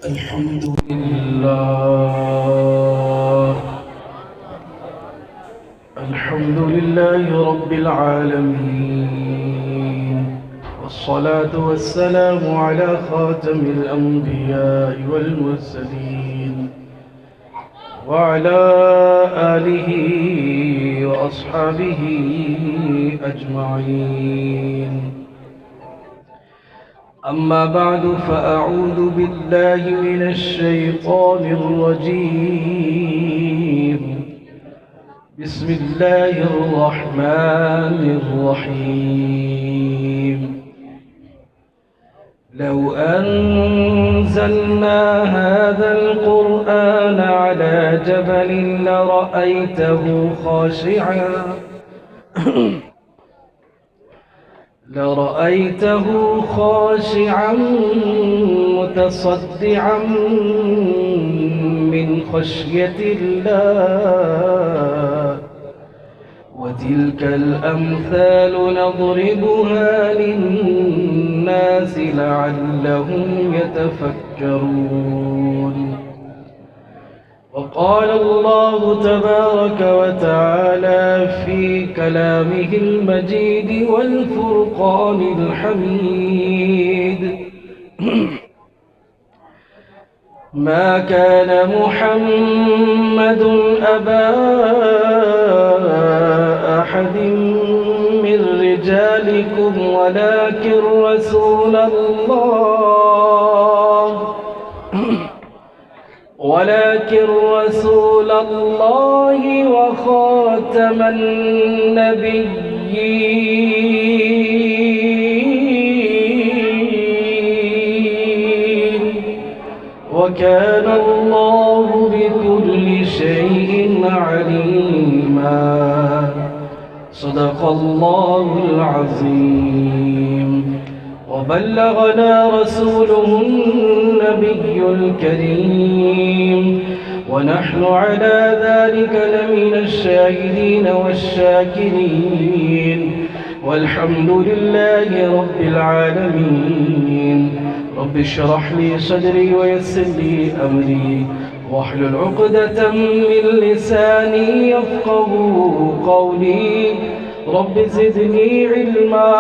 الحمد لله الحمد لله رب العالمين، والصلاة والسلام على خاتم الأنبياء والمرسلين وعلى آله وأصحابه أجمعين. أما بعد، فأعوذ بالله من الشيطان الرجيم. بسم الله الرحمن الرحيم. لو أنزلنا هذا القرآن على جبل لرأيته خاشعا متصدعا من خشية الله. وتلك الأمثال نضربها للناس لعلهم يتفكرون. وقال الله تبارك وتعالى في كلامه المجيد والفرقان الحميد: ما كان محمد أبا أحد من رجالكم ولكن رسول الله وخاتم النبيين، وكان الله بكل شيء عليما. صدق الله العظيم. وبلغنا رسوله النبي الكريم، ونحن على ذلك لمن الشاهدين والشاكرين، والحمد لله رب العالمين. رب اشرح لي صدري ويسر لي أمري واحلل عقدة من لساني يفقهوا قولي. رب زدني علما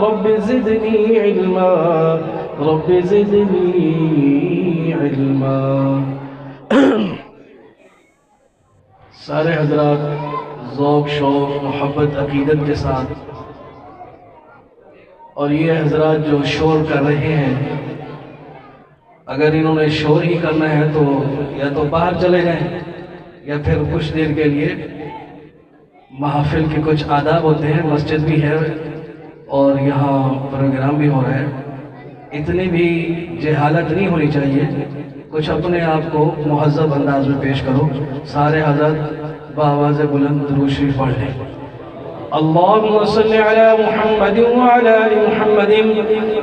رب زدنی علما رب زدنی علما. سارے حضرات ذوق شوق محبت عقیدت کے ساتھ، اور یہ حضرات جو شور کر رہے ہیں، اگر انہوں نے شور ہی کرنا ہے تو یا تو باہر چلے جائیں یا پھر کچھ دیر کے لیے. محافل کے کچھ آداب ہوتے ہیں، مسجد بھی ہے اور یہاں پروگرام بھی ہو رہا ہے. اتنی بھی جہالت نہیں ہونی چاہیے. کچھ اپنے آپ کو مہذب انداز میں پیش کرو. سارے حضرت بآواز بلند درود شریف پڑھ لیں. اللهم صل على محمد وعلى آل محمد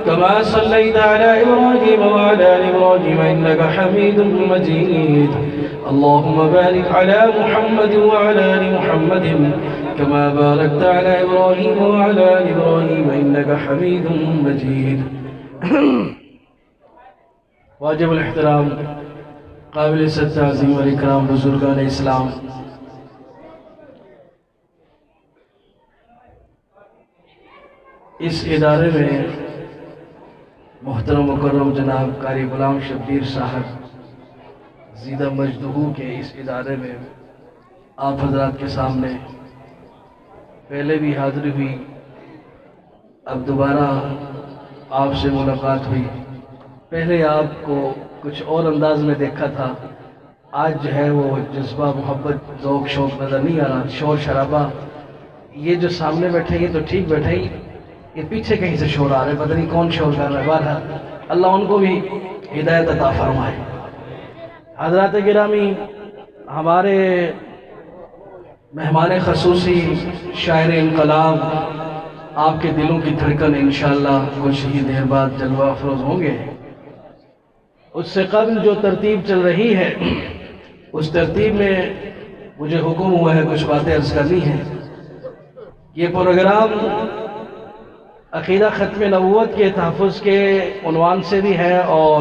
كما صليت على إبراهيم وعلى آل إبراهيم إنك حميد مجيد. اللهم بارك على محمد وعلى آل محمد كما باركت على إبراهيم وعلى آل إبراهيم إنك حميد مجيد. واجب الاحترام قابل تعظیم و اکرام بزرگان اسلام، اس ادارے میں محترم مکرم جناب قاری غلام شبیر صاحب زیدہ مجدہو کے اس ادارے میں آپ حضرات کے سامنے پہلے بھی حاضری ہوئی، اب دوبارہ آپ سے ملاقات ہوئی. پہلے آپ کو کچھ اور انداز میں دیکھا تھا، آج جو ہے وہ جذبہ محبت ذوق شوق نظر نہیں آ رہا. شور شرابہ یہ جو سامنے بیٹھے یہ تو ٹھیک بیٹھے ہی، یہ پیچھے کہیں سے شور آ رہے، پتہ نہیں کون شور کر رہا ہے. بہرحال اللہ ان کو بھی ہدایت عطا فرمائے. حضرات گرامی، ہمارے مہمان خصوصی شاعر انقلاب آپ کے دلوں کی دھڑکن انشاءاللہ کچھ ہی دیر بعد جلوہ افروز ہوں گے. اس سے قبل جو ترتیب چل رہی ہے، اس ترتیب میں مجھے حکم ہوا ہے کچھ باتیں عرض کرنی ہیں. یہ پروگرام عقیدہ ختم نبوت کے تحفظ کے عنوان سے بھی ہے اور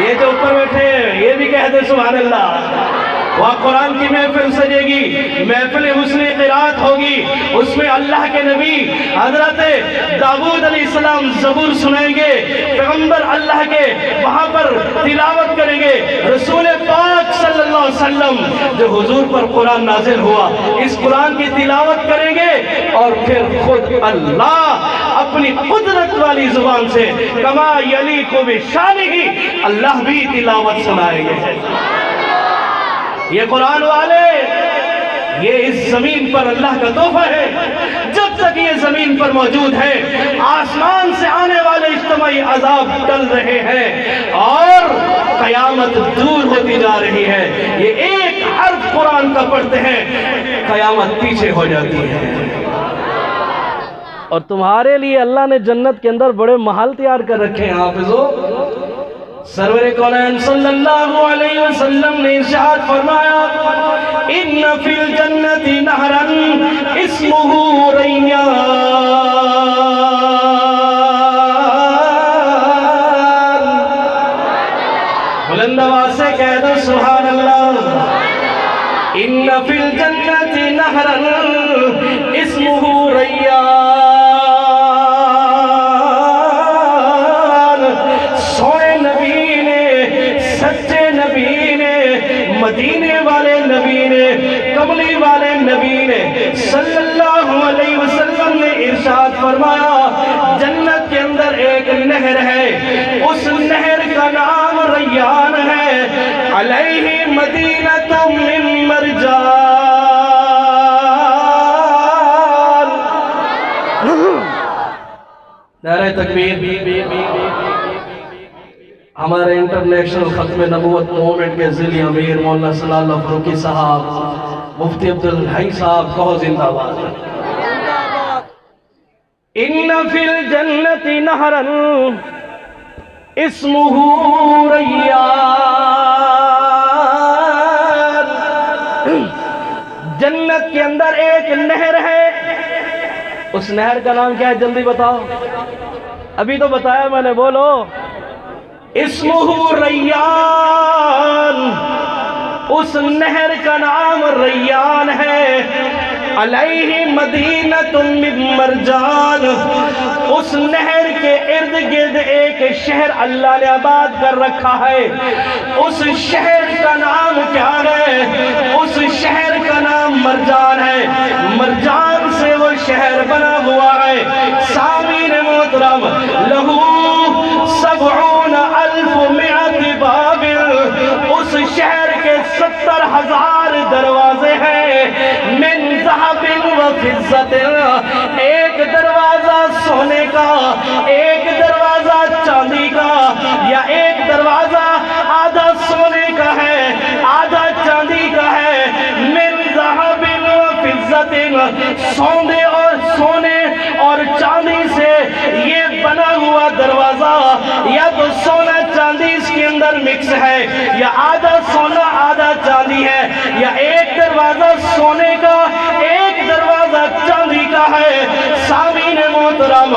یہ جو اوپر بیٹھے ہیں یہ بھی کہہ دے سبحان اللہ. وہاں قرآن کی محفل سجے گی, محفل حسن قرات ہوگی, اس میں اللہ کے نبی حضرت داؤد علیہ السلام زبور سنائیں گے, پیغمبر اللہ کے وہاں پر تلاوت کریں گے, رسول پاک صلی اللہ علیہ وسلم جو حضور پر قرآن نازل ہوا اس قرآن کی تلاوت کریں گے, اور پھر خود اللہ اپنی قدرت والی زبان سے کما یلیق بشانہ اللہ بھی تلاوت سنائیں گے. یہ قرآن والے یہ اس زمین پر اللہ کا تحفہ ہے. جب تک یہ زمین پر موجود ہے آسمان سے آنے والے اجتماعی عذاب ٹل رہے ہیں اور قیامت دور ہوتی جا رہی ہے. یہ ایک حرف قرآن کا پڑھتے ہیں قیامت پیچھے ہو جاتی ہے. اور تمہارے لیے اللہ نے جنت کے اندر بڑے محل تیار کر رکھے ہیں. حافظو سرور کونین صلی اللہ علیہ وسلم نے ارشاد فرمایا ان فی الجنت نہرا اسمہ ریان. بلند آواز سے کہہ دو سبحان اللہ. ان فی الجنت نہرا اسمہ ریان. مدینے والے نبی نے, کملی والے نبی نے صلی اللہ علیہ وسلم نے ارشاد فرمایا جنت کے اندر ایک نہر ہے, اس نہر کا نام ریان ہے. علیہ مدینۃ من مرجان. نعرہ تکبیر. ہمارے انٹرنیشنل ختم نبوت مومنٹ کے ذیلی امیر مولانا صلی اللہ فروکی صاحب, مفتی عبدالحی صاحب کو زندہ باد. ان فی الجنت نہرا اسمہ ریان. جنت کے اندر ایک نہر ہے, اس نہر کا نام کیا ہے جلدی بتاؤ. ابھی تو بتایا میں نے, بولو. اسمہ ریان, اس نہر کا نام ریان ہے. علیہ مدینۃ من مرجان, اس نہر کے ارد گرد ایک شہر اللہ نے آباد کر رکھا ہے. اس شہر کا نام کیا ہے؟ اس شہر کا نام مرجان ہے. مرجان سے وہ شہر بنا ہوا ہے. سامعین محترم, لہو 70,000 باب, اس شہر کے 70,000 دروازے ہیں. من ذہب و فضت, ایک دروازہ سونے کا, ایک دروازہ چاندی کا, یا ایک دروازہ آدھا سونے کا ہے آدھا چاندی کا ہے. من ذہب و فضت, سونے اور چاندی سے یہ بنا ہوا دروازہ, یا تو سونا چاندی اس کے اندر مکس ہے, یا آدھا سونا آدھا چاندی ہے, یا ایک دروازہ سونے کا ایک دروازہ چاندی کا ہے. سامعین محترم,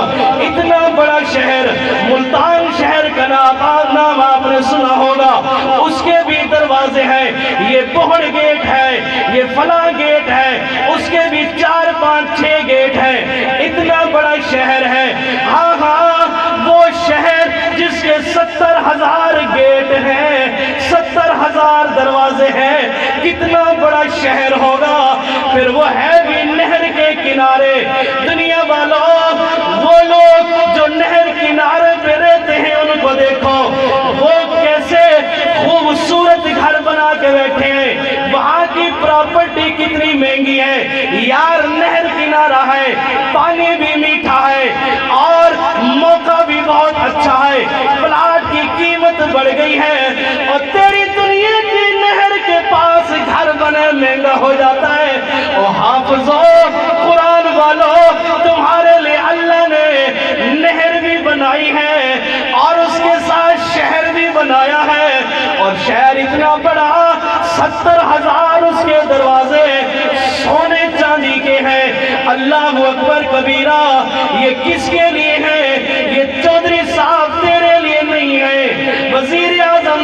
اتنا بڑا شہر ملتان شہر کا نام آپ نے سنا ہوگا, اس کے بھی دروازے ہیں. یہ بہڑ گیٹ ہے, یہ فلاں گیٹ ہے, اس کے بھی 4 5 6 گیٹ ہیں. اتنا بڑا شہر ہے. ہاں ہاں, وہ شہر جس کے 70,000 گیٹ ہیں, 70,000 دروازے ہیں. کتنا بڑا شہر ہوگا. پھر وہ ہے بھی نہر کے کنارے. دنیا والوں, وہ لوگ جو نہر کنارے پہ رہتے ہیں ان کو دیکھو, وہ کیسے خوبصورت گھر بنا کے بیٹھے ہیں. وہاں کی پراپرٹی کتنی مہنگی ہے یار. نہر کنارہ ہے, پانی بھی میٹھا ہے, اور موقع بھی بہت اچھا ہے. پلاٹ کی قیمت بڑھ گئی ہے, اور تیری دنیا کی نہر کے پاس گھر بنے مہنگا ہو جاتا ہے. او حافظو, قرآن والو, تمہارے لئے اللہ نے نہر بھی بنائی ہے اور اس کے ساتھ شہر بھی بنایا ہے. اور شہر اتنا بڑا, 70,000 اس کے دروازے سونے چاندی کے ہیں. اللہ اکبر کبیرہ. یہ کس کے لیے ہے؟ یہ چودھری صاحب تیرے لیے نہیں ہے, وزیر اعظم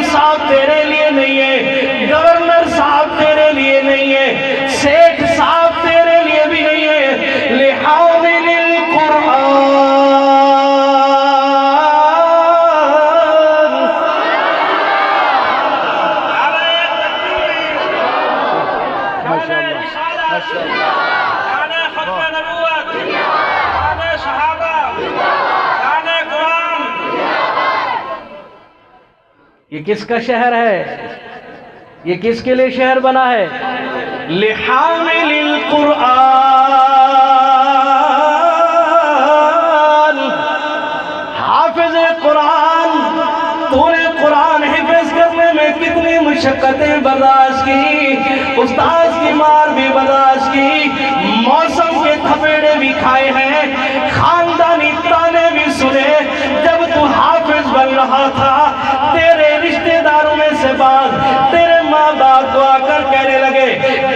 یہ کس کا شہر ہے؟ یہ کس کے لیے شہر بنا ہے؟ لحامل القرآن، حافظ قرآن، تو نے قرآن حفظ کرنے میں کتنی مشقتیں برداشت کی، استاذ کی مار بھی برداشت کی، موسم کے تھپیڑے بھی کھائے ہیں، خاندانی تانے بھی سنے۔ جب تو حافظ بن رہا تھا، تیرے رشتہ داروں میں سے بعض تیرے ماں باپ کو آ کر کہنے لگے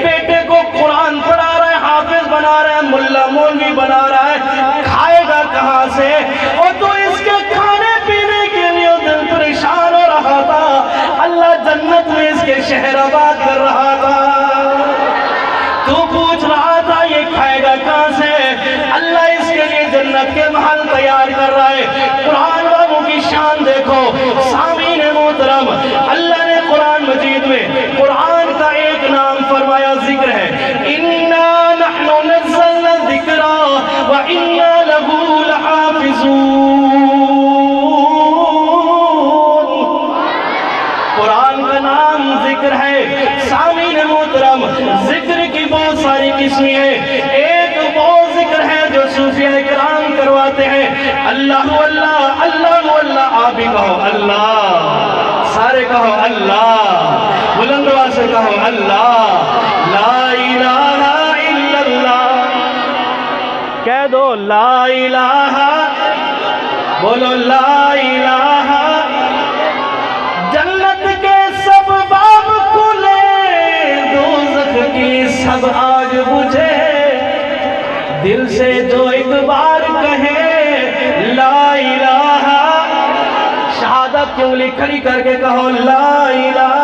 بیٹے کو قرآن پڑھا رہا ہے، حافظ بنا رہا ہے، ملا مولوی بنا رہا ہے، کھائے گا کہاں سے؟ اور تو اس کے کھانے پینے کے لیے دل پریشان ہو رہا تھا، اللہ جنت میں اس کے شہر آباد کر رہا تھا، تو پوچھ رہا تھا یہ کھائے گا کہاں سے؟ اللہ اس کے لیے جنت کے محل تیار کر رہا ہے۔ قرآن والوں کی شان دیکھو سامعین محترم، اللہ نے قرآن مجید میں قرآن کا ایک نام فرمایا، ذکر ہے، اِنَّا نَحْنُ نَزَّلْنَا الذِّكْرَ وَإِنَّا لَهُ لَحَافِظُونَ۔ قرآن کا نام ذکر ہے۔ سامعین محترم، ذکر کی بہت ساری قسمیں ہیں، ایک وہ ذکر ہے جو صوفیاء کرام کرواتے ہیں، اللہ اللہ اللہ اللہ، آپ بھی کہو اللہ، سارے کہو اللہ، بلند آواز سے کہو اللہ، لا الہ الا اللہ، کہہ دو لا الہ، بولو لا الہ۔ جنت کے سب باب کھلے، دوزخ کی سب آگ بجھے، دل سے جو ایک بار کہے لا الہ، شہادت کی انگلی کھڑی کر کے کہو لا الہ،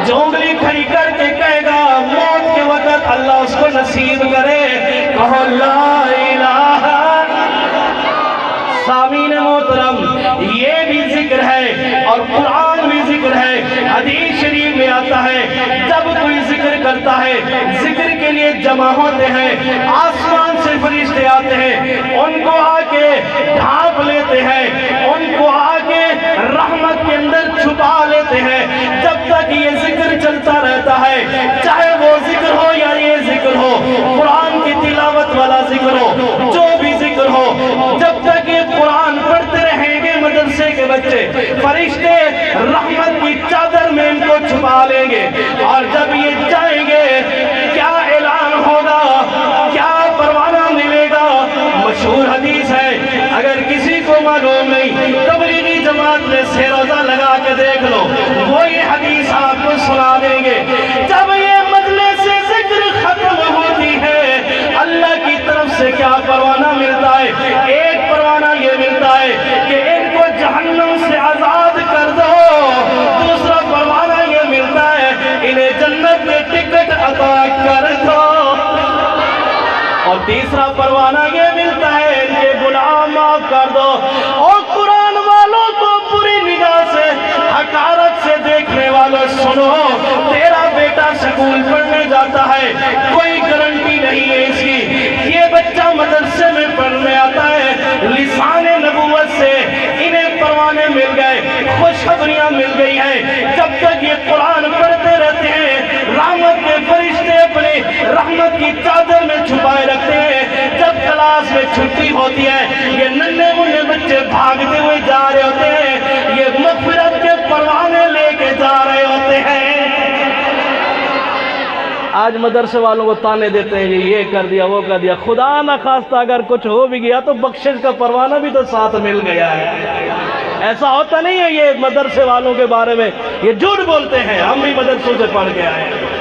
جو انگلی کھڑی کر کے کہے گا موت کے وقت اللہ اس کو نصیب کرے، کہو لا الہ۔ سامعین محترم، یہ بھی ذکر ہے اور قرآن بھی ذکر ہے، حدیث شریف میں آتا ہے جب کوئی ذکر کرتا ہے، ذکر کے لیے جمع ہوتے ہیں، آسمان سے فرشتے آتے ہیں، ان کو آ کے ڈھانپ لیتے ہیں، ان کو آ کے رحمت کے اندر چھپا لیتے ہیں، جب تک یہ ذکر چلتا رہتا ہے، چاہے وہ ذکر ہو یا یہ ذکر ہو، قرآن کی تلاوت والا ذکر ہو، جو بھی ذکر ہو، جب تک یہ قرآن پڑھتے رہیں گے مدرسے کے بچے، فرشتے رحمت کی چادر میں ان کو چھپا لیں گے، اور جب یہ جائیں گے کیا اعلان ہوگا، کیا پروانہ ملے گا؟ مشہور حدیث ہے، اگر کسی کو معلوم نہیں تبلیغی جماعت میں سے روزہ لگا کے دیکھ لو، وہ یہ حدیث آپ کو سنا دیں گے۔ جب یہ مجلس سے ذکر ختم ہوتی ہے، اللہ کی طرف سے کیا پروانہ ملتا ہے؟ ایک پروانہ یہ ملتا ہے کہ ان کو جہنم سے آزاد کر دو، دوسرا پروانہ یہ ملتا ہے انہیں جنت میں ٹکٹ عطا کر دو، اور تیسرا پروانہ یہ ملتا ہے ان کے گناہ معاف کر دو۔ اور قرآن والوں کو پوری نگاہ سے حقارت سے دیکھنے والوں سنو، تیرا بیٹا سکول پڑھنے جاتا ہے، کوئی گارنٹی نہیں ہے اس کی، یہ بچہ مدرسے میں پڑھنے آتا ہے، لسان نبوت سے انہیں پروانے مل گئے، خوشخبریاں مل گئی ہیں، جب تک یہ قرآن پڑھتے رہتے ہیں، رحمت کے فرشتے اپنے رحمت کی چادر میں چھپائے رکھتے ہیں، جب کلاس میں چھٹی ہوتی ہے، یہ ننھے منھے بچے بھاگتے ہوئے جا رہے ہوتے ہیں، یہ مغفرت کے پروانے لے کے جا رہے ہوتے ہیں۔ آج مدرسے والوں کو تانے دیتے ہیں کہ یہ کر دیا وہ کر دیا، خدا نہ خواستہ اگر کچھ ہو بھی گیا تو بخشش کا پروانہ بھی تو ساتھ مل گیا ہے، ایسا ہوتا نہیں ہے۔ یہ مدرسے والوں کے بارے میں یہ جھوٹ بولتے ہیں، ہم بھی مدرسوں سے پڑھ کے آئے ہیں۔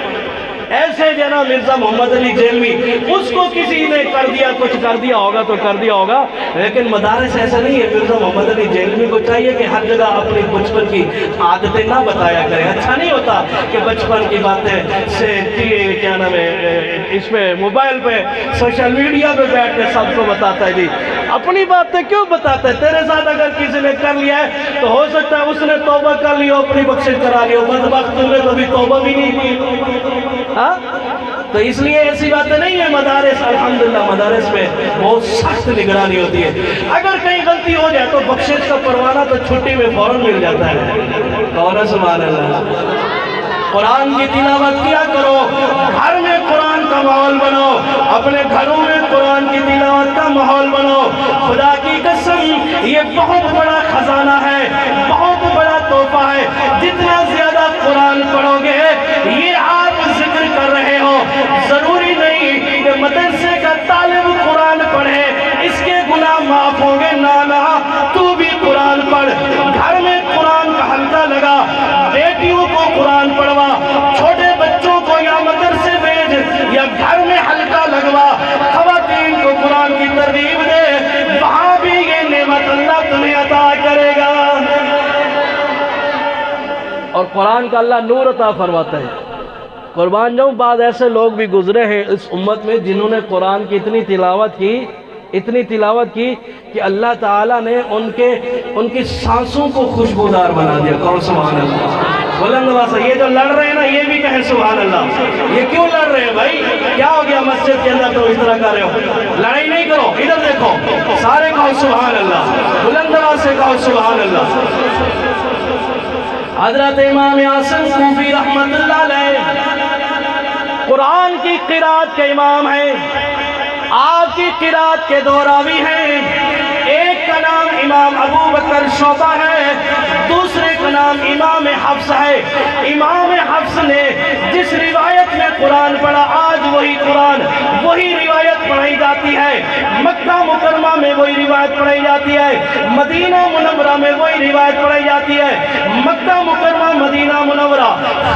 ایسے جناب مرزا محمد علی جیلوی، اس کو کسی نے کر دیا کچھ کر دیا ہوگا تو کر دیا ہوگا، لیکن مدارس ایسا نہیں ہے۔ مرزا محمد علی جیلوی کو چاہیے کہ ہر جگہ اپنی بچپن کی عادتیں نہ بتایا کرے۔ اچھا نہیں ہوتا کہ بچپن کی باتیں سے کیا نام ہے اس پہ موبائل پہ سوشل میڈیا پہ بیٹھ کے سب کو بتاتا ہے، جی اپنی باتیں کیوں بتاتا ہے؟ تیرے ساتھ اگر کسی نے کر لیا ہے تو ہو سکتا ہے اس نے توبہ کر لی ہو، اپنی بخشش کرا لی ہو، بدبخت تم نے کبھی توبہ بھی نہیں کی۔ تو اس لیے ایسی باتیں نہیں ہے مدارس الحمدللہ مدارس میں بہت سخت نگرانی ہوتی ہے. اگر کہیں غلطی ہو جائے تو بخشش کا پروانہ تو چھٹی میں فوراً مل جاتا ہے. کون سبحان اللہ. قرآن کی تلاوت کیا کرو, گھر میں قرآن کا ماحول بنو, اپنے گھروں میں قرآن کی تلاوت کا ماحول بنو. خدا کی قسم یہ بہت بڑا خزانہ ہے, بہت بڑا تحفہ ہے. جتنا زیادہ قرآن پڑھو گے, یہ آپ ذکر کر رہے ہو, ضروری نہیں کہ مدرسے کا طالب قرآن پڑھے اس کے گناہ معاف ہوں گے. نانا تو بھی قرآن پڑھ, گھر میں قرآن کا حلقہ لگا, بیٹیوں کو قرآن پڑھوا, چھوٹے بچوں کو یا مدرسے بھیج یا گھر میں حلقہ لگوا, خواتین کو قرآن کی ترغیب دے, وہاں بھی یہ نعمت اللہ تمہیں عطا کرے گا. اور قرآن کا اللہ نور عطا فرماتا ہے. قربان جاؤں, بعض ایسے لوگ بھی گزرے ہیں اس امت میں جنہوں نے قرآن کی اتنی تلاوت کی کہ اللہ تعالیٰ نے ان کی سانسوں کو خوشبودار بنا دیا. کون سبحان اللہ. بلند آواز سے یہ جو لڑ رہے ہیں نا, یہ بھی کہیں سبحان اللہ. یہ کیوں لڑ رہے ہیں بھائی؟ کیا ہو گیا مسجد کے اندر تو اس طرح کر رہے ہو؟ لڑائی نہیں کرو, ادھر دیکھو, سارے کہو سبحان اللہ, بلند آواز سے کہو سبحان اللہ. حضرت امام عاصم کوفی رحمت اللہ علیہ قرآن کی قرات کے امام ہیں. آپ کی قرات کے دو راوی ہیں. ایک کا نام امام ابو بکر شعبہ ہے, دوسرے کا نام امام حفص ہے. امام حفص نے جس روایت میں قرآن پڑھا, آج وہی قرآن وہی روایت پڑھائی جاتی ہے. مکہ مکرمہ میں وہی روایت پڑھائی جاتی ہے, مدینہ منورہ میں وہی روایت پڑھائی جاتی ہے. مکہ مکرمہ, مدینہ منورہ,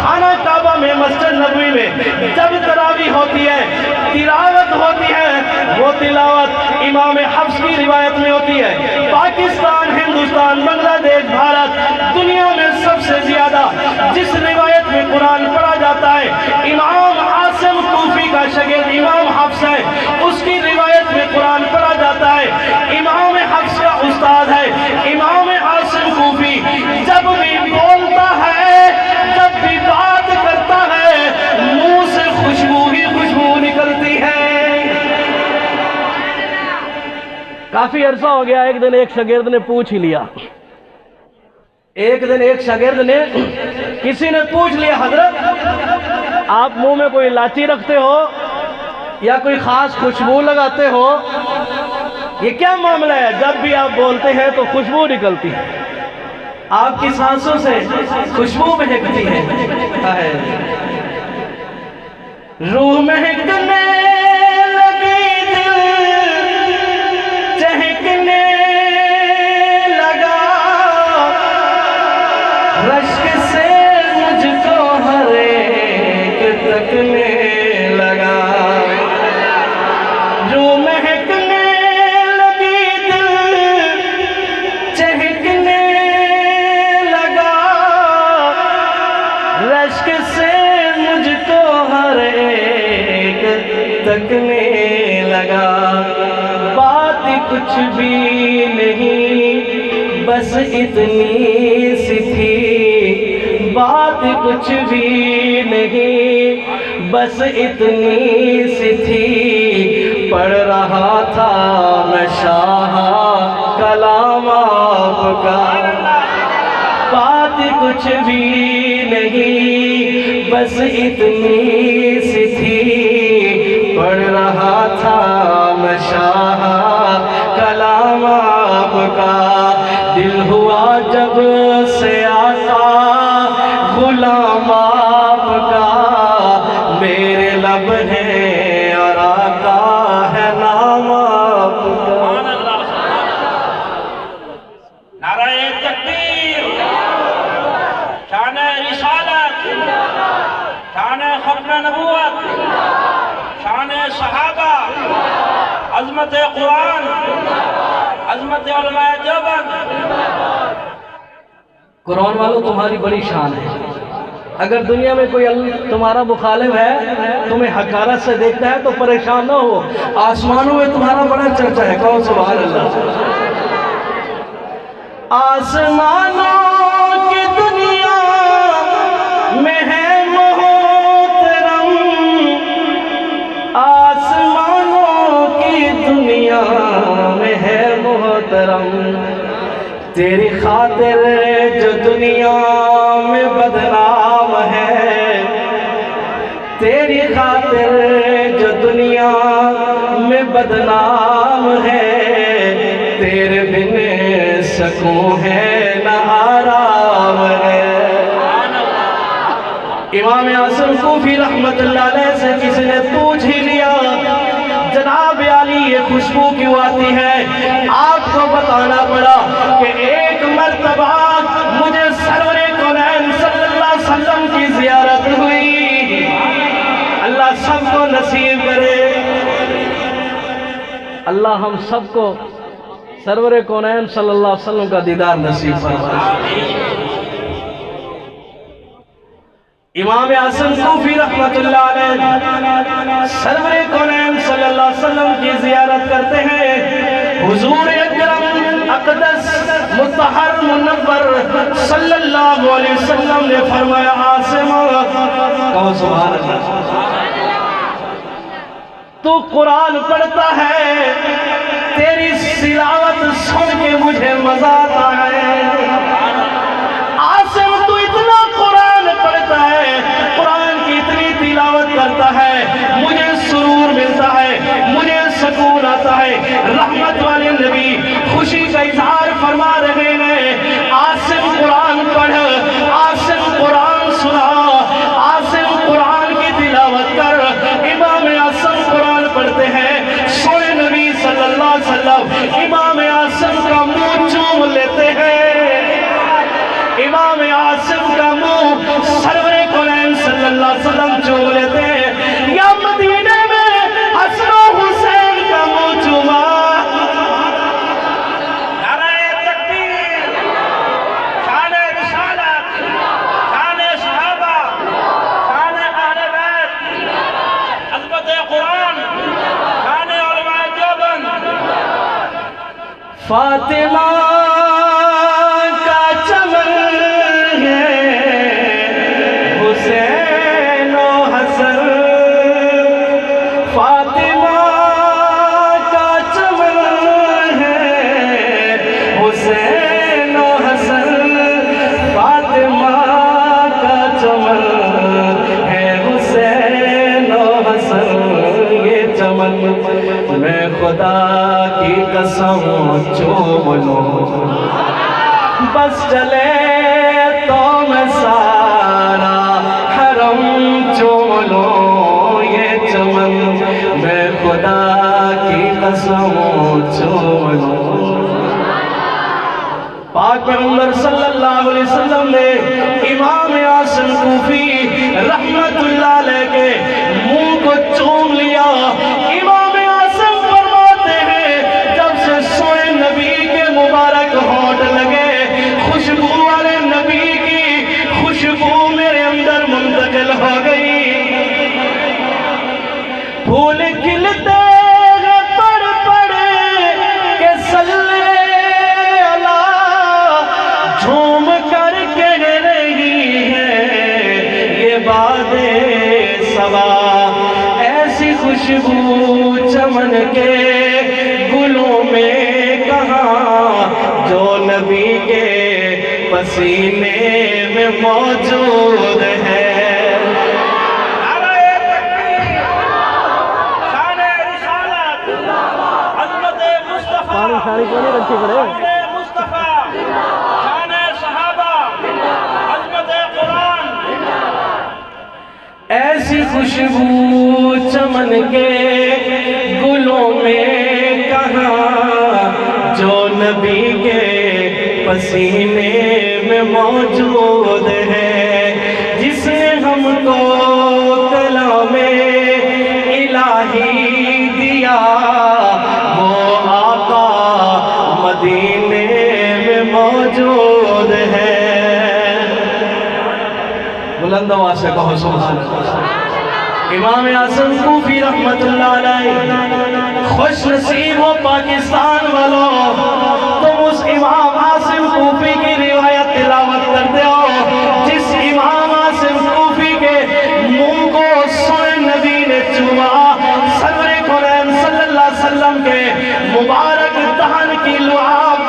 خانہ کعبہ میں, مسجد نبوی میں جب تراویح ہوتی ہے, تلاوت ہوتی ہے, وہ تلاوت امام حفص کی روایت میں ہوتی ہے. پاکستان, ہندوستان, بنگلہ دیش, بھارت, دنیا میں سب سے زیادہ جس روایت میں قرآن پڑھا جاتا ہے امام عاصم کوفی کا شاگرد امام حفص ہے, اس کی روایت میں قرآن پڑھا جاتا ہے. امام حفص کا استاد ہے امام عاصم کوفی. جب بھی بولتا ہے, جب بھی بات کرتا ہے, منہ سے خوشبو ہی خوشبو نکلتی ہے. کافی عرصہ ہو گیا, ایک دن ایک شاگرد نے پوچھ ہی لیا, کسی نے پوچھ لیا, حضرت آپ منہ میں کوئی الائچی رکھتے ہو یا کوئی خاص خوشبو لگاتے ہو, یہ کیا معاملہ ہے؟ جب بھی آپ بولتے ہیں تو خوشبو نکلتی ہے, آپ کی سانسوں سے خوشبو مہکتی ہے. روح مہکنے لگی, دل چہکنے لگا, رشک سے مجھ کو ہر ایک تکنے لگا. روح مہکنے لگی, دل چہکنے لگا, رشک سے مجھ کو ہر ایک تکنے لگا. بات کچھ بھی نہیں بس اتنی سی تھی, بات کچھ بھی نہیں بس اتنی سی تھی. پڑھ رہا تھا میں شاہ کلام آپ کا, بات کچھ بھی نہیں بس اتنی سی تھی. پڑھ رہا تھا میں شاہ کلام آپ کا. دل ہوا جب سے آقا غلام آپ کا, میرے لب ہے اور آقا ہے نام آپ کا. نعرہ تکبیر, شان رسالت, شان ختم نبوت, شان صحابہ, عظمت قرآن, عظمت علماء دیوبند. قرآن والوں تمہاری بڑی شان ہے. اگر دنیا میں کوئی تمہارا مخالف ہے, تمہیں حقارت سے دیکھتا ہے تو پریشان نہ ہو, آسمانوں میں تمہارا بڑا چرچا ہے. کون سبحان اللہ. آسمانوں کی دنیا میں ہے محترم, کرم تیری خاطر جو دنیا میں بدنام ہے، تیری خاطر جو دنیا میں بدنام ہے، تیرے بن سکون ہے نہ آرام ہے۔ امام اعظم کوفی رحمت اللہ علیہ سے کسی نے پوچھ ہی لیا، جناب علی یہ خوشبو کیوں آتی ہے؟ آپ کو بتانا پڑا کہ ایک مرتبہ مجھے سرور کونین صلی اللہ علیہ وسلم کی زیارت ہوئی۔ اللہ سب کو نصیب کرے، اللہ ہم سب کو سرور کونین صلی اللہ علیہ وسلم کا دیدار نصیب فرمائے۔ امام اعظم کوفی رحمت اللہ علیہ سرور کونین صلی اللہ علیہ وسلم کی زیارت کرتے ہیں۔ حضور اکرم اقدس مطہر منور صلی اللہ علیہ وسلم نے فرمایا، عاصم کہو سبحان اللہ، تو قرآن پڑھتا ہے، تیری تلاوت سن کے مجھے مزہ آتا ہے۔ عاصم تو اتنا قرآن پڑھتا ہے، قرآن کی اتنی تلاوت کرتا ہے، مجھے سرور ملتا ہے، مجھے سکون آتا ہے۔ رحمت والے نبی خوشی کا اظہار فرما رہے ہیں، عاصم قرآن پڑھ، عاصم قرآن سنا، عاصم قرآن کی تلاوت کر۔ امام اعظم قرآن پڑھتے ہیں، سوئے نبی صلی اللہ علیہ وسلم امام اعظم کا منہ چوم لیتے ہیں، امام اعظم کا منہ سرور کونین صلی اللہ علیہ وسلم چوم لیتے ہیں۔ یا مدینے میں حسن و حسین کا منہ چوما۔ نعرہ تکبیر، شان رسالت، شان صحابہ، شان اہل بیت، عظمت قرآن، شان علماء دیوبند۔ فاطمہ کا چمن ہے، حسین و حسن، فاطمہ کا چمن ہے، حسین و حسن، فاطمہ کا چمن ہے، حسین و حسن، یہ چمن میں خدا کی قسم چوم لوں، بس چلے تو میں سارا حرم چوم لوں، یہ چمن میں خدا کی قسم چوم لوں۔ پاک پیغمبر صلی اللہ علیہ وسلم نے امام اعظم کوفی رحمت اللہ علیہ کے منہ کو چوم لیا۔ امام اعظم فرماتے ہیں، جب سے سوئے نبی کے مبارک ہونٹ لگے، خوشبو والے نبی کی خوشبو میرے اندر منتقل ہو گئی۔ پھول کھلتے ہیں پڑھ پڑھ کے صلی اللہ، جھوم کر کہہ رہی ہے یہ باد صبا، ایسی خوشبو چمن کے گلوں میں کہاں جو نبی کے پسینے میں موجود ہے۔ نعرہ تکبیر، شان رسالت، عظمت مصطفیٰ، شان مصطفیٰ، شان صحابہ، عظمت قرآن۔ ایسی خوشبو چمن کے گلوں میں کہاں جو نبی کے پسینے میں موجود ہے، جس نے ہم کو کلام الہی دیا، وہ آقا مدینے میں موجود ہے۔ بلند آواز سے کہو سبحان اللہ۔ امام اعظم کوفی رحمت اللہ علیہ، خوش نصیب ہو پاکستان والوں، تم اس امام اعظم کوفی کی روایت تلاوت کرتے ہو جس امام اعظم کوفی کے منہ کو سوئے نبی نے چوما، سرور کونین صلی اللہ علیہ وسلم کے مبارک دہن کی لعاب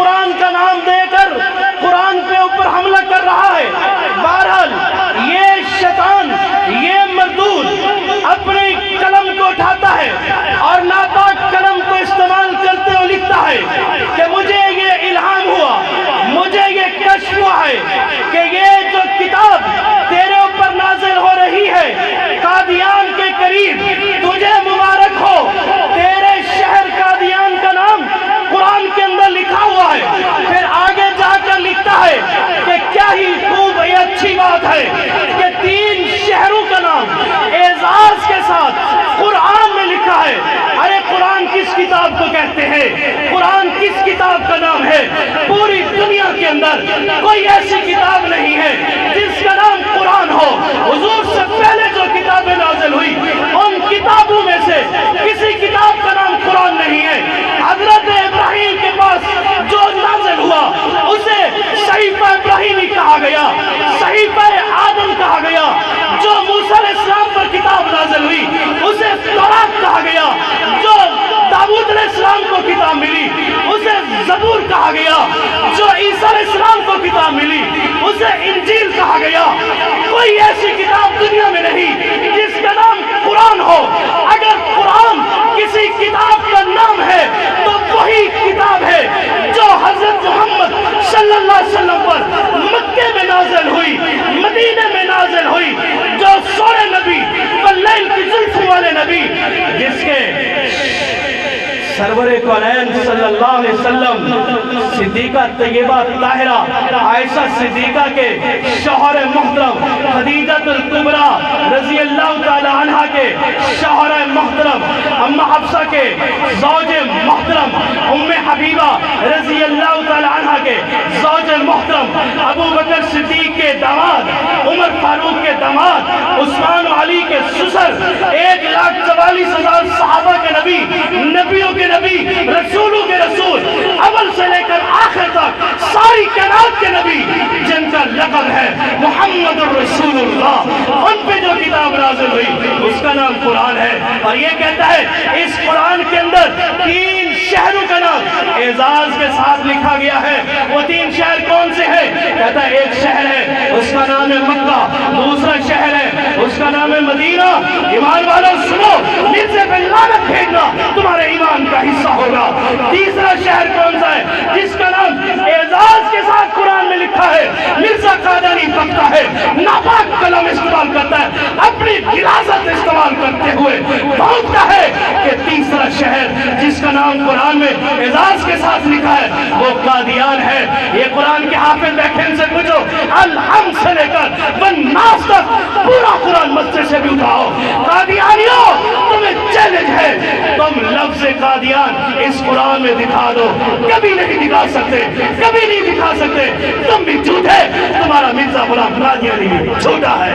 قرآن کا نام دے کر قرآن کے اوپر حملہ کر رہا ہے۔ بہرحال یہ شیطان، یہ مردود اپنی قلم کو اٹھاتا ہے اور ناپاک قلم کو استعمال کرتے ہوئے لکھتا ہے کہ مجھے یہ الہام ہوا، مجھے یہ کشف ہوا ہے کہ یہ جو کتاب تیرے اوپر نازل ہو رہی ہے قادیان کے قریب، تجھے مبارک ہو، تیرے شہر قادیان کا نام قرآن کے اندر لکھا ہوا ہے۔ پھر آگے جا کر لکھتا ہے کہ کیا ہی خوب یہ اچھی بات ہے کہ 3 شہروں کا نام اعزاز کے ساتھ قرآن میں لکھا ہے۔ ارے قرآن کس کتاب کو کہتے ہیں؟ قرآن کس کتاب کا نام ہے؟ پوری دنیا کے اندر کوئی ایسی کتاب نہیں ہے جس کا نام قرآن ہو۔ حضور سے پہلے جو کتابیں نازل ہوئی ان کتابوں میں سے کسی کتاب کا نام قرآن نہیں ہے۔ حضرت ابراہیم کے پاس جو نازل ہوا اسے صحیفہ ابراہیمی کہا گیا، صحیفہ آدم کہا گیا۔ جو موسیٰ علیہ السلام پر کتاب نازل ہوئی اسے تورات کہا گیا۔ جو داؤد علیہ السلام کو کتاب ملی اسے زبور کہا گیا۔ جو عیسیٰ علیہ السلام کو کتاب ملی اسے انجیل کہا گیا۔ کوئی ایسی کتاب دنیا میں نہیں جس کا نام قرآن ہو۔ اگر قرآن کسی کتاب کا نام ہے تو وہی کتاب ہے جو حضرت محمد صلی اللہ علیہ وسلم پر مکے میں نازل ہوئی، مدینے میں نازل ہوئی، جو سونے نبی واللیل کی زلف والے نبی، جس کے سرور کونین صلی اللہ علیہ وسلم صدیقہ طیبہ طاہرہ عائشہ صدیقہ کے شوہر محترم خدیجہ الکبریٰ رضی اللہ تعالی عنہ کے شوہر محترم ام حفصہ کے زوج محترم ام حبیبہ رضی اللہ تعالی عنہ کے زوج محترم ابو بکر صدیق کے داماد، عمر فاروق کے داماد، عثمان و علی کے سسر، 1,44,000 صحابہ کے نبی، نبیوں کے نبی، رسولوں کے رسول، اول سے لے کر آخر تک ساری کائنات کے نبی جن کا لقب ہے محمد الرسول اللہ، ان پہ جو کتاب نازل ہوئی اس کا نام قرآن ہے۔ اور یہ کہتا ہے اس قرآن کے اندر 3 شہروں کا نام اعزاز کے ساتھ لکھا گیا ہے۔ وہ 3 شہر کون سے ہیں؟ کہتا ہے ایک شہر ہے اس کا نام ہے مکہ، دوسرا شہر ہے اس کا نام ہے مدینہ۔ ایمان والوں سنو، مرزے پہ لعنت بھیجنا تمہارے ایمان کا حصہ ہوگا۔ تیسرا شہر کون سا ہے جس کا نام اعزاز کے ساتھ قرآن میں لکھا ہے؟ مرزا قادیانی بکتا ہے، ناپاک قلم استعمال کرتا ہے، اپنی غلاظت استعمال کرتے ہوئے بھونکتا ہے کہ تیسرا شہر جس کا نام قرآن میں اعزاز کے ساتھ لکھا ہے وہ قادیان ہے۔ یہ قرآن کے حافظ بیٹھے ان سے پوچھو، الحمد سے لے کر والناس تک پورا قرآن مسجد سے بھی اٹھاؤ۔ قادیانیوں تمہیں چیلنج ہے، تم لفظ قادیان اس قرآن میں دکھا دو۔ کبھی نہیں دکھا سکتے، کبھی نہیں دکھا سکتے، تم بھی جھوٹے، تمہارا مرزا غلام قادیانی بھی جھوٹا ہے۔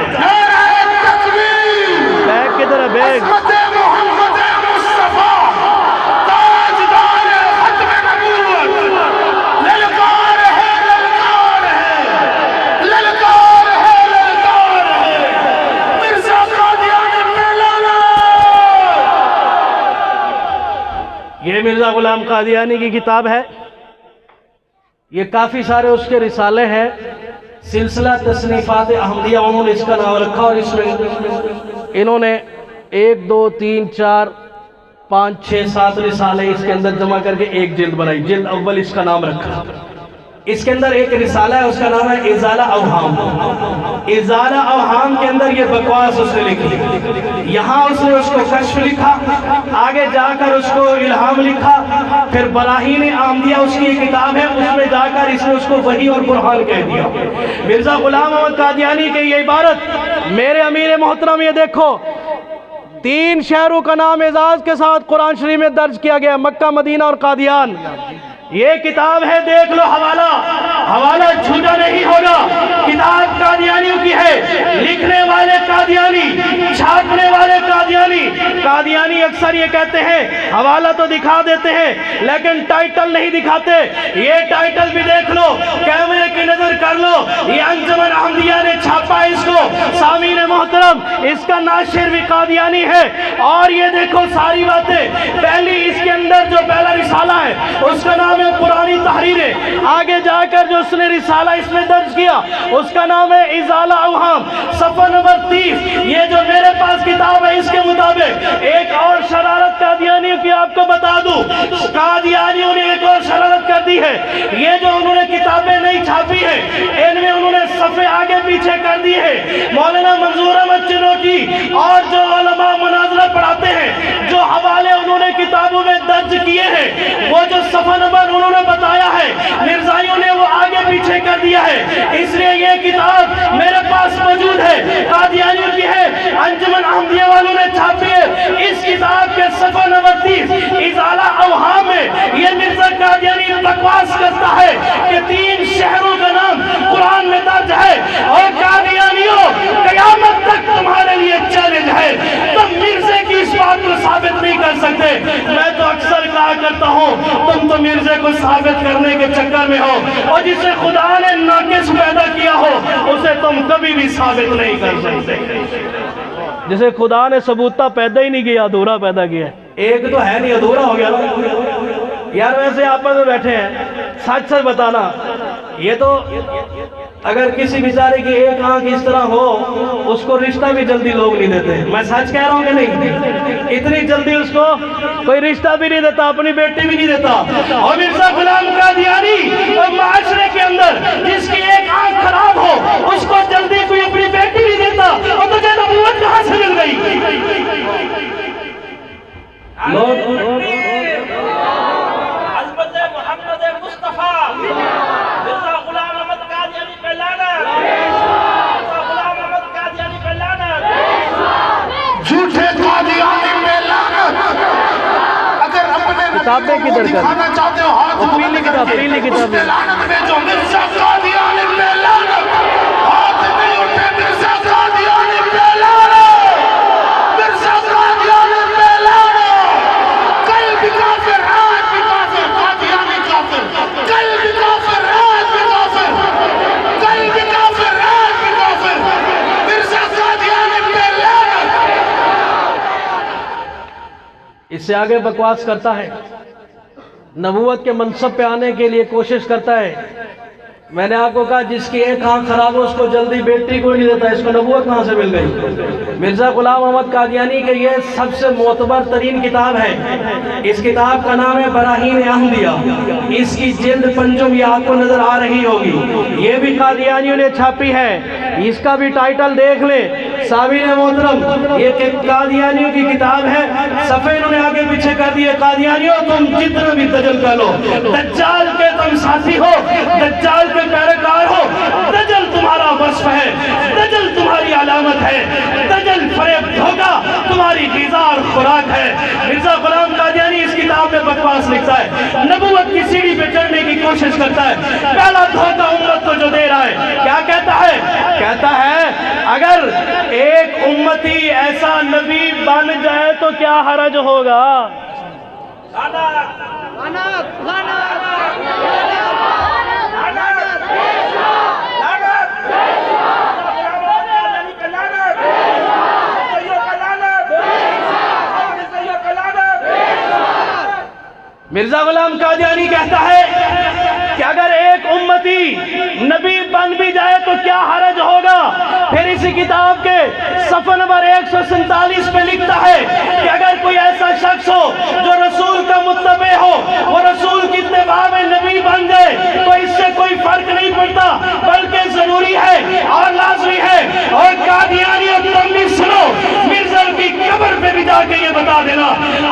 بیگ کدھر ہے بیگ؟ عصمت محمد مصطفیٰ تاجدار ختم نبوت، للکار ہے، للکار ہے، للکار ہے، للکار ہے، مرزا قادیانی پہ لعنت۔ یہ مرزا غلام قادیانی کی کتاب ہے، یہ کافی سارے اس کے رسالے ہیں، سلسلہ تصنیفات احمدیہ انہوں نے اس کا نام رکھا، اور اس میں انہوں نے 1 2 3 4 5 6 7 رسالے اس کے اندر جمع کر کے ایک جلد بنائی۔ جلد اول اس کا نام رکھا۔ اس کے اندر ایک رسالہ ہے اس کا نام ہے ازالہ اوہام۔ ازالہ اوہام کے اندر یہ بکواس اس نے لکھی، یہاں اس نے اس کو کشف لکھا، آگے جا کر اس کو الہام لکھا، پھر براہین احمدیہ اس کی ایک کتاب ہے، اس میں جا کر اس نے اس کو وحی اور برہان کہہ دیا۔ مرزا غلام احمد قادیانی کی یہ عبارت، میرے امیر محترم یہ دیکھو، 3 شہروں کا نام اعزاز کے ساتھ قرآن شریف میں درج کیا گیا، مکہ، مدینہ اور قادیان۔ یہ کتاب ہے، دیکھ لو، حوالہ جھوٹا نہیں ہوگا، کتاب قادیانیوں کی ہے، لکھنے والے قادیانی، چھاپنے والے قادیانی۔ قادیانی اکثر یہ کہتے ہیں حوالہ تو دکھا دیتے ہیں لیکن ٹائٹل نہیں دکھاتے۔ یہ ٹائٹل بھی دیکھ لو، کیمرے کی نظر کر لو، یہ انجمن احمدیہ نے چھاپا اس کو۔ سامعین محترم، اس کا ناشر بھی قادیانی ہے۔ اور یہ دیکھو ساری باتیں، پہلی اس کے اندر جو پہلا رسالہ ہے اس کا نام ہے پرانی تحریریں۔ آگے جا کر جو اس نے رسالہ اس میں درج کیا اس کا نام ہے ازالہ اوہام، صفحہ نمبر 30۔ یہ جو میرے پاس کتاب ہے اس کے مطابق ایک اور شرارت قادیانیوں کی آپ کو بتا دوں، قادیانیوں نے ایک اور شرارت کر دی ہے۔ یہ جو انہوں نے کتابیں نہیں چھاپی ہیں ان میں انہوں نے صفحے آگے پیچھے کر دی ہے۔ مولانا منظور احمد چنوٹی اور جو علماء مناظرہ پڑھاتے ہیں جو حوالے انہوں نے کتابوں میں درج کیے ہیں وہ جو صفحہ نمبر انہوں نے بتایا ہے مرزائیوں نے وہ آگے پیچھے کر دیا ہے۔ اس لیے یہ کتاب میرے پاس موجود ہے، قادیانیوں کی ہے، انجمن احمدیہ والوں نے چھاپی ہے۔ اس کتاب کے صفحہ نمبر 30 ازالہ اوہام میں یہ مرزا قادیانی بکواس کرتا ہے کہ 3 شہروں کا نام قرآن میں درج ہے اور قادیانیوں قیامت تک تمہارے لیے چیلنج ہے، تم مرزے کی اس بات کو ثابت نہیں کر سکتے۔ میں تو اکثر کہا کرتا ہوں تم تو مرزے کو ثابت کرنے کے چکر میں ہو، اور جسے خدا نے ناقص پیدا کیا ہو اسے تم کبھی بھی ثابت نہیں کر سکتے۔ جسے خدا نے ثبوتہ پیدا ہی نہیں کیا، ادھورا پیدا کیا ہے۔ ایک تو ہے نہیں، ادھورا ہو گیا یار۔ ویسے آپس میں بیٹھے ہیں، سچ سچ بتانا، یہ تو اگر کسی بیچارے کی ایک آنکھ اس طرح ہو اس کو رشتہ بھی جلدی لوگ نہیں دیتے۔ میں سچ کہہ رہا ہوں کہ نہیں؟ اتنی جلدی اس کو کوئی رشتہ بھی نہیں دیتا، اپنی بیٹی بھی نہیں دیتا۔ اور مرزا غلام قادیانی اور معاشرے کے اندر جس کی ایک آنکھ خراب ہو اس کو جلدی کوئی اپنی بیٹی بھی دیتا، اور تجھے نبوت کہاں سے مل گئی؟ عظمت محمد مصطفیٰ، مرزا غلام احمد قادیانی پہ لعنت، مرزا غلام احمد قادیانی پہ لعنت، جھوٹے قادیانی پہ لعنت۔ اگر اپنے کتابیں کدھر کر دکھانا چاہتے ہو ہاتھ وہ پیلی کتاب، پیلی اس کتاب پہ لعنت بھیجو۔ مرزا قادیانی پہ لعنت، ہاتھ نہیں اٹھے مرزا قادیانی پہ لعنت، مرزا قادیانی پہ لعنت۔ کل بھی کافر، آج بھی کافر، قادیانی کافر، کل بھی کافر، آج بھی کافر، کل بھی کافر، آج بھی کافر، مرزا قادیانی پہ لعنت۔ اس سے آگے بکواس کرتا ہے، نبوت کے منصب پہ آنے کے لیے کوشش کرتا ہے۔ میں نے آپ کو کہا جس کی ایک آنکھ خراب ہو اس کو جلدی بیٹی کو نہیں دیتا، اس کو نبوت کہاں سے مل گئی؟ مرزا غلام احمد قادیانی کے یہ سب سے معتبر ترین کتاب ہے۔ اس کتاب کا نام ہے براہین احمدیہ، اس کی جلد پنجم یہ آپ کو نظر آ رہی ہوگی، یہ بھی قادیانیوں نے چھاپی ہے۔ اس کا بھی ٹائٹل دیکھ لیں سامعین محترم، یہ قادیانیوں کی کتاب ہے۔ صفحے انہوں نے آگے پیچھے کر دیے، قادیانیوں تم جتنا بھی دجل کر لو، دجال کے تم ساتھی ہو، دجال کے پیروکار ہو، دجل تمہارا وصف ہے، دجل تمہاری علامت ہے، دجل فریب دھوکہ تمہاری غذا اور خوراک ہے۔ مرزا غلام قادیانی اس کتاب میں بکواس لکھتا ہے، نبوت کی سیڑھی پہ چڑھنے کی کوشش کرتا ہے۔ پہلا دھوکہ امت کو جو دے رہا ہے کیا کہتا ہے؟ کہتا ہے اگر ایک امتی ایسا نبی بن جائے تو کیا حرج ہوگا؟ مرزا غلام قادیانی کہتا ہے کہ اگر ایک امتی نبی بن بھی جائے تو کیا حرج ہوگا؟ پھر اسی کتاب کے صفحہ نمبر 147 پہ لکھتا ہے کہ اگر کوئی ایسا شخص ہو جو رسول کا متبع ہو، وہ رسول کی اتباع میں نبی بن جائے تو اس سے کوئی فرق نہیں پڑتا، بلکہ ضروری ہے اور لازمی ہے۔ اور قادیانیوں تم بھی سنو، مرزا کی قبر پہ بھی جا کے یہ بتا دینا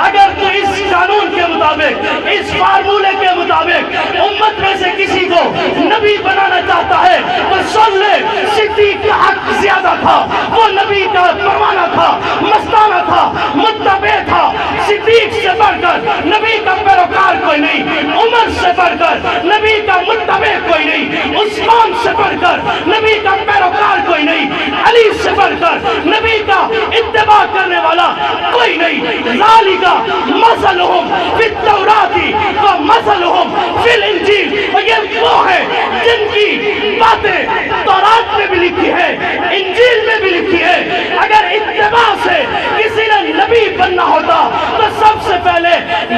اگر تو اس قانون کے مطابق، اس فارمولے کے مطابق امت میں سے کسی کو نبی بنانا چاہتا ہے تو سن لے، صدیق کا حق زیادہ تھا، وہ نبی کا پروانہ تھا، مستانہ تھا، متبع تھا۔ صدیق سے بڑھ کر نبی کا پیروکار کوئی نہیں، عمر سے بڑھ کر نبی کا متبع کوئی نہیں، عثمان سے بڑھ کر نبی کا پیروکار کوئی نہیں، علی سے بڑھ کر نبی کا اتباع کرنے والا کوئی نہیں۔ ذالک مثلہم فی التوراۃ و مثلہم فی الانجیل، یہ وہ ہے جن کی باتیں تورات میں بھی لکھی ہے، انجیل میں بھی لکھی ہے۔ اگر اتباع سے کسی نے نبی بننا ہوتا تو سب سے پہلے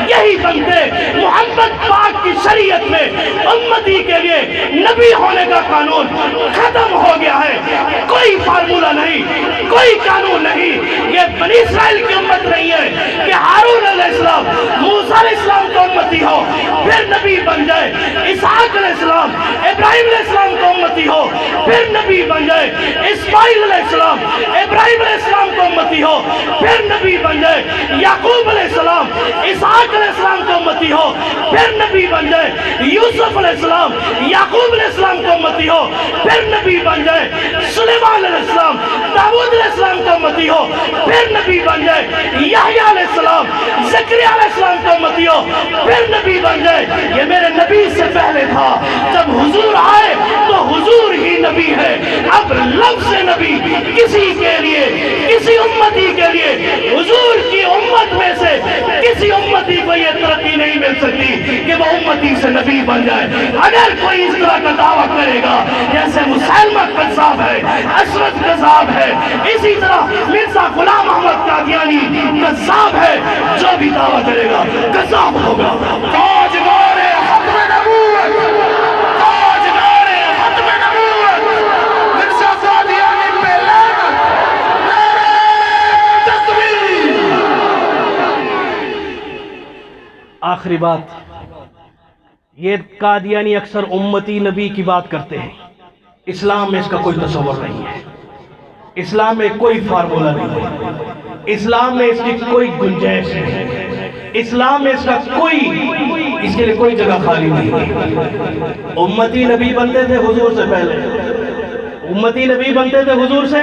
یہی بنتے، محمد پاک بنی اسرائیل کی امت نہیں ہے کہ ہارون علیہ السلام موسیٰ علیہ السلام کا امتی ہو پھر نبی بن جائے، اسحاق علیہ السلام ابراہیم علیہ السلام کا امتی ہو پھر نبی بن جائے، اسماعیل علیہ السلام ابراہیم علیہ السلام کا امتی ہو پھر نبی بن جائے، یعقوب علیہ السلام اسحاق علیہ السلام کا امتی ہو پھر نبی بن جائے، یوسف علیہ السلام یعقوب علیہ السلام کا امتی ہو پھر نبی بن جائے، سلیمان علیہ السلام داؤد علیہ السلام کا امتی ہو پھر نبی بن جائے، یحییٰ علیہ السلام زکریا علیہ السلام کا امتی ہو پھر نبی بن جائے۔ یہ میرے نبی سے پہلے تھا، جب حضور آئے تو حضور ہی نبی ہے۔ اب لفظ نبی کسی کے لیے، کسی امتی کے لیے، حضور کی امت میں سے کسی امتی کو یہ ترقی نہیں مل سکتی کہ وہ امتی سے نبی بن جائے۔ اگر کوئی اس طرح کا دعویٰ کرے گا جیسے مسلمہ قذاب ہے، اشرف قذاب ہے، اسی طرح مرزا غلام احمد قادیانی قذاب ہے، جو بھی دعویٰ کرے گا قذاب ہوگا۔ تاجدار ختم نبوت، تاجدار ختم نبوت، مرزا قادیانی پہ لعنت، نعرہ تکبیر۔ آخری بات، یہ قادیانی اکثر امتی نبی کی بات کرتے ہیں، اسلام میں اس کا کوئی تصور نہیں ہے، اسلام میں کوئی فارمولہ نہیں ہے، اسلام میں اس کی کوئی گنجائش نہیں ہے، اسلام میں اس کا اس کے لیے کوئی جگہ خالی نہیں ہے۔ امتی نبی بنتے تھے حضور سے پہلے، امتی نبی بنتے تھے حضور سے،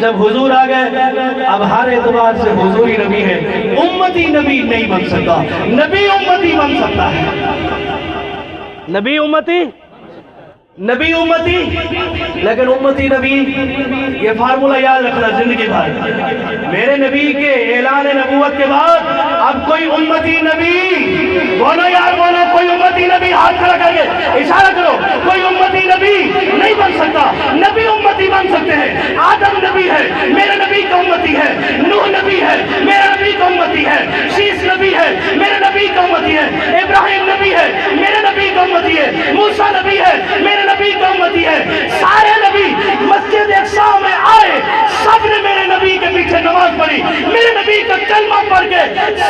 جب حضور آ گئے اب ہر اعتبار سے حضور ہی نبی ہے، امتی نبی نہیں بن سکتا، نبی امتی بن سکتا ہے۔ نبی امتی، نبی امتی، لیکن امتی نبی یہ فارمولہ یاد رکھنا زندگی بھر۔ میرے نبی کے اعلان نبوت کے بعد اب کوئی امتی نبی، بولو یار بولو، کوئی امتی نبی ہاتھ کھڑا کر کے اشارہ کرو، کوئی امتی نبی نہیں بن سکتا۔ نبی امتی بن سکتے ہیں، آدم نبی ہے میرے نبی کا امتی ہے، نوح نبی ہے میرے نبی کا امتی ہے، شیس نبی ہے میرے نبی کا امتی ہے، ابراہیم نبی ہے میرے نبی کا امتی ہے، موسیٰ نبی ہے میرے نبی کا امتی ہے۔ سارے نبی مسجد اقصی میں آئے، سب نے میرے نبی کے پیچھے نماز پڑھی، میرے نبی کا کلمہ پڑھ کے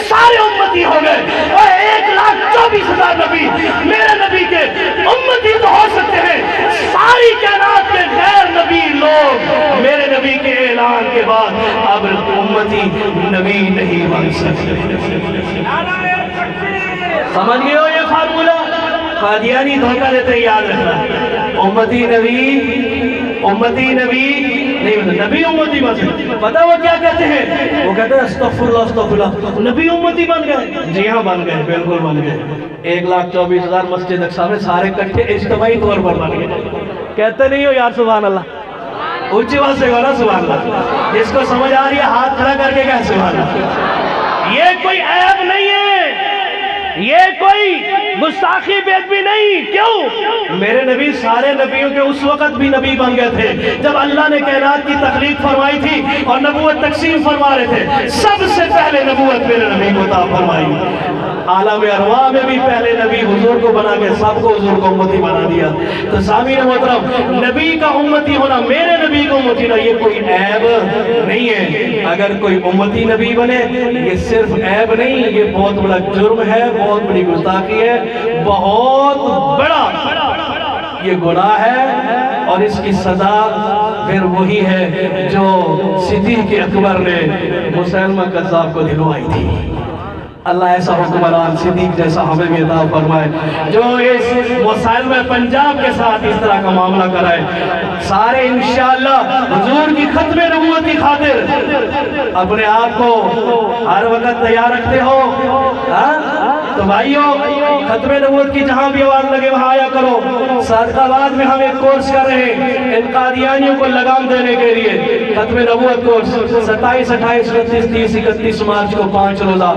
سارے امتی ہو گئے، اور 1,24,000 نبی میرے نبی کے امتی تو ہو سکتے ہیں، ساری کائنات کے غیر نبی لوگ میرے نبی کے اعلان کے بعد اب امتی نبی نہیں بن سکتے۔ سمجھ گئے ہو یہ فارمولہ؟ قادیانی دھوکہ دیتے ہیں، یاد رکھنا، امتی نبی، امتی نبی نہیں بنتا، نبی امتی بن سکتے۔ پتہ وہ کیا کہتے ہیں؟ وہ کہتے ہیں استغفر اللہ، نبی امتی بن گئے۔ جی ہاں بن گئے، بالکل بن گئے۔ 1,24,000 مسجد اقصی میں سارے کٹھے اجتماعی طور پر بن گئے۔ کہتے نہیں ہو یار سبحان اللہ؟ اونچی بات سے کہو نا سبحان اللہ، جس کو سمجھ آ رہی ہے ہاتھ کھڑا کر کے کہہ سبحان اللہ۔ یہ کوئی عیب نہیں ہے، یہ کوئی گستاخی بے ادبی نہیں۔ کیوں؟ میرے نبی سارے نبیوں کے اس وقت بھی نبی بن گئے تھے جب اللہ نے کائنات کی تخلیق فرمائی تھی اور نبوت تقسیم فرما رہے تھے، سب سے پہلے نبوت میرے نبی کو عطا فرمائی۔ عالم ارواح میں بھی پہلے نبی حضور کو بنا کے سب کو حضور کو امتی بنا دیا۔ تو سامعین محترم، نبی کا امتی ہونا، میرے نبی کا امتی ہونا، یہ کوئی عیب نہیں ہے۔ اگر کوئی امتی نبی بنے یہ صرف عیب نہیں، یہ بہت بڑا جرم ہے، بہت بڑی گستاخی ہے، بہت بڑا یہ گناہ ہے، اور اس کی سزا پھر وہی ہے جو صدیق اکبر نے مسلمہ قذاب کو دلوائی تھی۔ اللہ ایسا حکمران صدیق جیسا ہمیں بھی عطا فرمائے جو اس مسلمہ پنجاب کے ساتھ اس طرح کا معاملہ کرائے۔ سارے انشاءاللہ حضور کی ختم نبوت کی خاطر اپنے آپ کو ہر وقت تیار رکھتے ہو، تو بھائیو ختم نبوت کی جہاں بھی آواز لگے وہاں آیا کرو۔ صادقہ آباد میں ہم ایک کورس کر رہے ہیں ان قادیانیوں کو لگام دینے کے لیے، ختم نبوت کورس 27، 28، 29، 30، 31 مارچ کو 5 روزہ،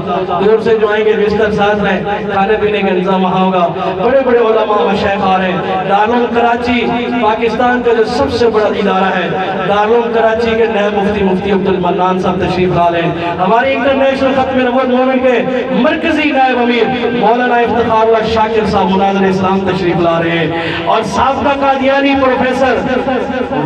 دور سے جو آئیں گے بستر ساتھ رہیں، کھانے پینے کا انتظام وہاں ہوگا، بڑے بڑے علماء و شیخ آ رہے ہیں۔ دارالعلوم کراچی پاکستان کا جو سب سے بڑا ادارہ ہے، دارالعلوم کراچی کے نائب مفتی عبد المنان صاحب تشریف لا لیں۔ ہمارے انٹرنیشنل ختم نبوت موومنٹ کے مرکزی نائب امیر مولانا افتخار اللہ شاکر صاحب مناظر اسلام تشریف لا رہے ہیں، اور سابقہ قادیانی پروفیسر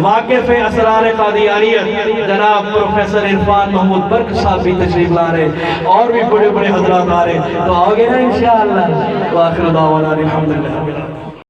واقف اسرار قادیانیت جناب پروفیسر عرفان محمود برق صاحب بھی تشریف لا رہے اور بھی بڑے بڑے حضرات آ رہے، تو آؤ گے نا انشاءاللہ؟ وآخر دعوانا الحمدللہ.